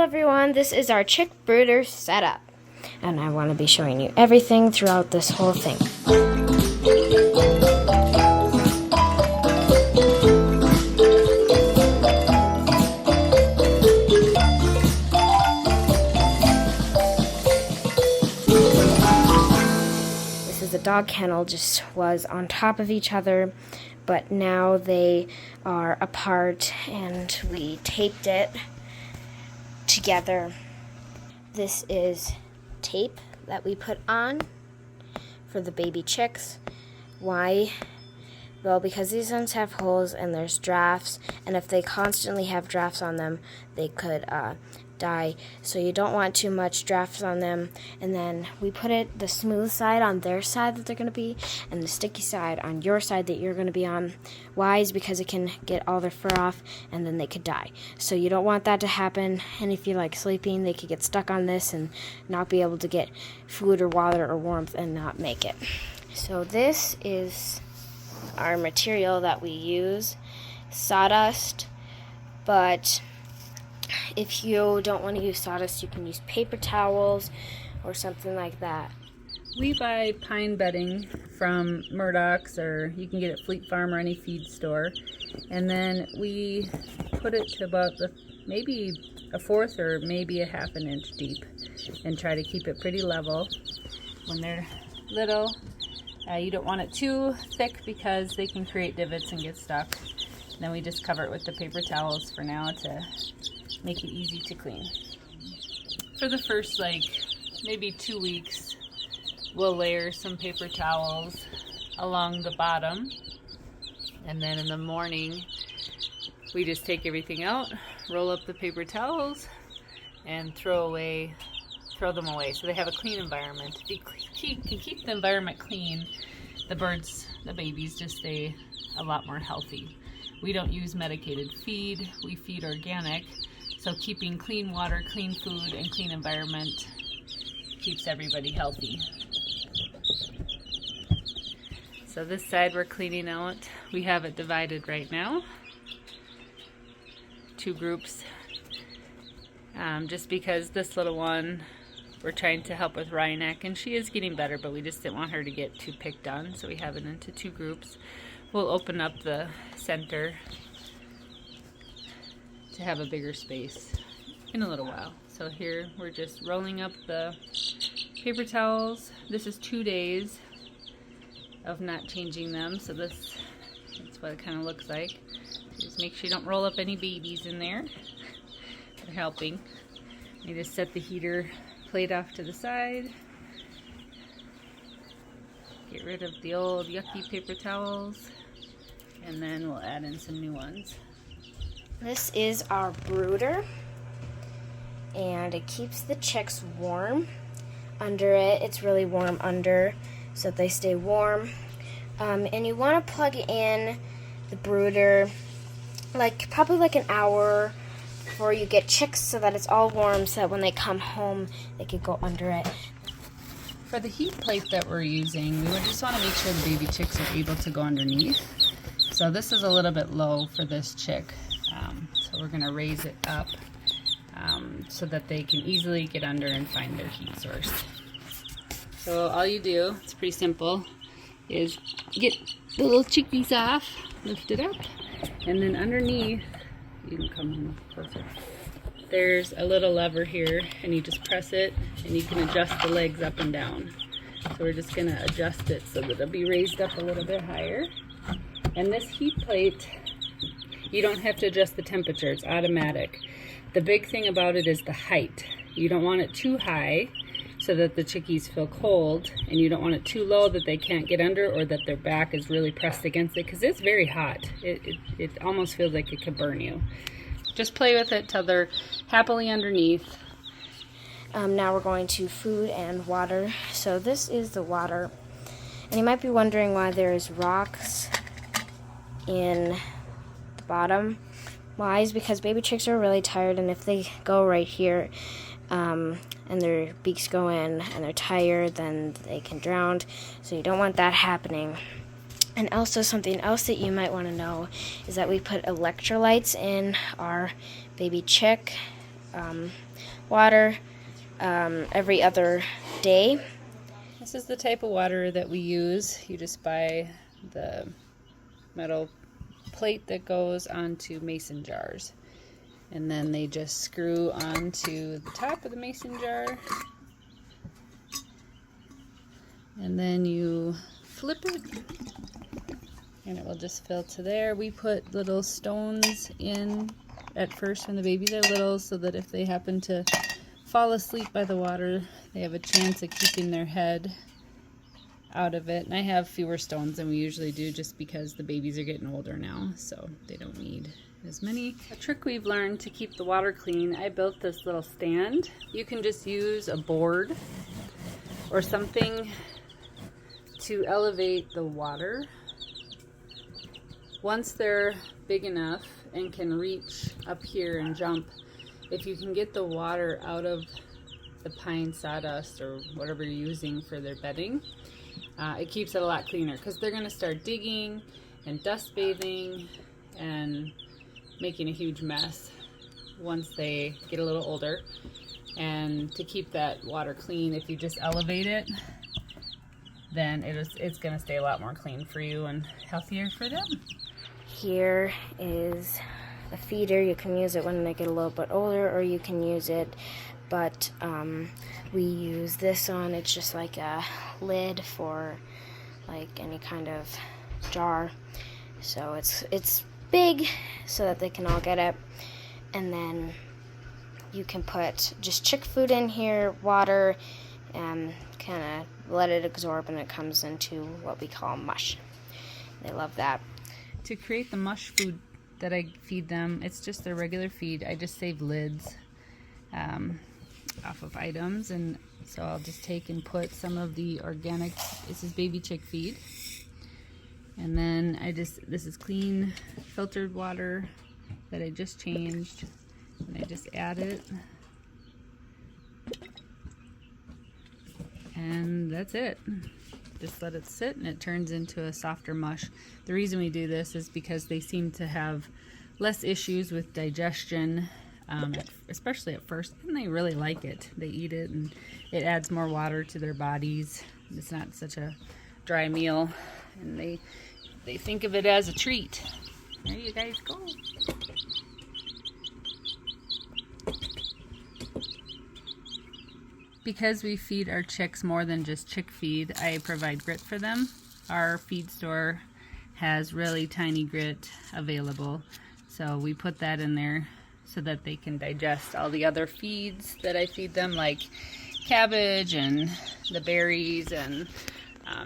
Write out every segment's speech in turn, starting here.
everyone, this is our Chick Brooder setup, and I want to be showing you everything throughout this whole thing. This is a dog kennel, just was on top of each other, but now they are apart and we taped it together. This is tape that we put on for the baby chicks. Why? Well, because these ones have holes and there's drafts, and if they constantly have drafts on them, they could die. So you don't want too much drafts on them. And then we put it the smooth side on their side that they're going to be, and the sticky side on your side that you're going to be on. Why? Is because it can get all their fur off and then they could die. So you don't want that to happen. And if you're like sleeping, they could get stuck on this and not be able to get food or water or warmth and not make it. So this is our material that we use, sawdust, but if you don't want to use sawdust, you can use paper towels or something like that. We buy pine bedding from Murdoch's, or you can get it at Fleet Farm or any feed store, and then we put it to about maybe a fourth or maybe a half an inch deep and try to keep it pretty level. When they're little, you don't want it too thick because they can create divots and get stuck. And then we just cover it with the paper towels for now to make it easy to clean. For the first maybe 2 weeks, we'll layer some paper towels along the bottom, and then in the morning we just take everything out, roll up the paper towels, and throw them away so they have a clean environment. If you can keep the environment clean, the birds, the babies, just stay a lot more healthy. We don't use medicated feed, we feed organic, so keeping clean water, clean food, and clean environment keeps everybody healthy. So this side we're cleaning out. We have it divided right now, 2 groups, just because this little one, we're trying to help with Rhineck, and she is getting better, but we just didn't want her to get too picked on, so we have it into 2 groups. We'll open up the center to have a bigger space in a little while. So here we're just rolling up the paper towels. This is 2 days of not changing them, so that's what it kind of looks like. Just make sure you don't roll up any babies in there. They're helping. You just set the heater plate off to the side. Get rid of the old yucky paper towels, and then we'll add in some new ones. This is our brooder, and it keeps the chicks warm. Under it, it's really warm under, so that they stay warm. And you want to plug in the brooder probably an hour before you get chicks, so that it's all warm, so that when they come home they could go under it. For the heat plate that we're using, we just want to make sure the baby chicks are able to go underneath. So this is a little bit low for this chick, so we're going to raise it up so that they can easily get under and find their heat source. So all you do, it's pretty simple, is get the little chickies off, lift it up, and then underneath, you can come closer, there's a little lever here, and you just press it and you can adjust the legs up and down. So we're just going to adjust it so that it'll be raised up a little bit higher. And this heat plate, you don't have to adjust the temperature, it's automatic. The big thing about it is the height. You don't want it too high so that the chickies feel cold, and you don't want it too low that they can't get under or that their back is really pressed against it, because it's very hot. It almost feels like it could burn you. Just play with it till they're happily underneath. Now we're going to food and water. So this is the water, and you might be wondering why there's rocks in the bottom. Why? Is because baby chicks are really tired, and if they go right here and their beaks go in and they're tired, then they can drown. So you don't want that happening. And also something else that you might want to know is that we put electrolytes in our baby chick water every other day. This is the type of water that we use. You just buy the metal plate that goes onto mason jars, and then they just screw onto the top of the mason jar, and then you flip it and it will just fill to there. We put little stones in at first when the babies are little, so that if they happen to fall asleep by the water, they have a chance of keeping their head out of it. And I have fewer stones than we usually do, just because the babies are getting older now, so they don't need as many. A trick we've learned to keep the water clean, I built this little stand. You can just use a board or something to elevate the water. Once they're big enough and can reach up here and jump, if you can get the water out of the pine sawdust or whatever you're using for their bedding, it keeps it a lot cleaner, because they're going to start digging and dust bathing and making a huge mess once they get a little older. And to keep that water clean, if you just elevate it, then it's going to stay a lot more clean for you and healthier for them. Here is a feeder. You can use it when they get a little bit older, or you can use it, but we use this on. It's just like a lid for like any kind of jar, so it's big so that they can all get it. And then you can put just chick food in here, water, and kind of let it absorb, and it comes into what we call mush. They love that. To create the mush food that I feed them, it's just their regular feed. I just save lids off of items, and so I'll just take and put some of the organic, this is baby chick feed, and then this is clean filtered water that I just changed, and I just add it, and that's it. Just let it sit and it turns into a softer mush. The reason we do this is because they seem to have less issues with digestion, especially at first, and they really like it. They eat it, and it adds more water to their bodies. It's not such a dry meal, and they think of it as a treat. There you guys go. Because we feed our chicks more than just chick feed, I provide grit for them. Our feed store has really tiny grit available, so we put that in there so that they can digest all the other feeds that I feed them, like cabbage and the berries, and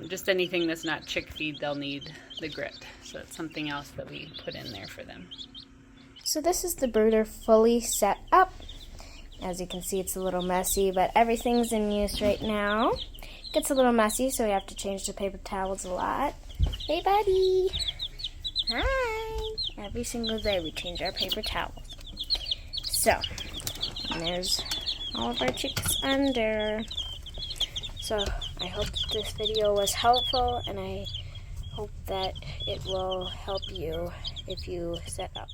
just anything that's not chick feed, they'll need the grit. So that's something else that we put in there for them. So this is the brooder fully set up. As you can see, it's a little messy, but everything's in use right now. It gets a little messy, so we have to change the paper towels a lot. Hey, buddy. Hi. Every single day we change our paper towels. So, and there's all of our chicks under. So, I hope this video was helpful, and I hope that it will help you if you set up.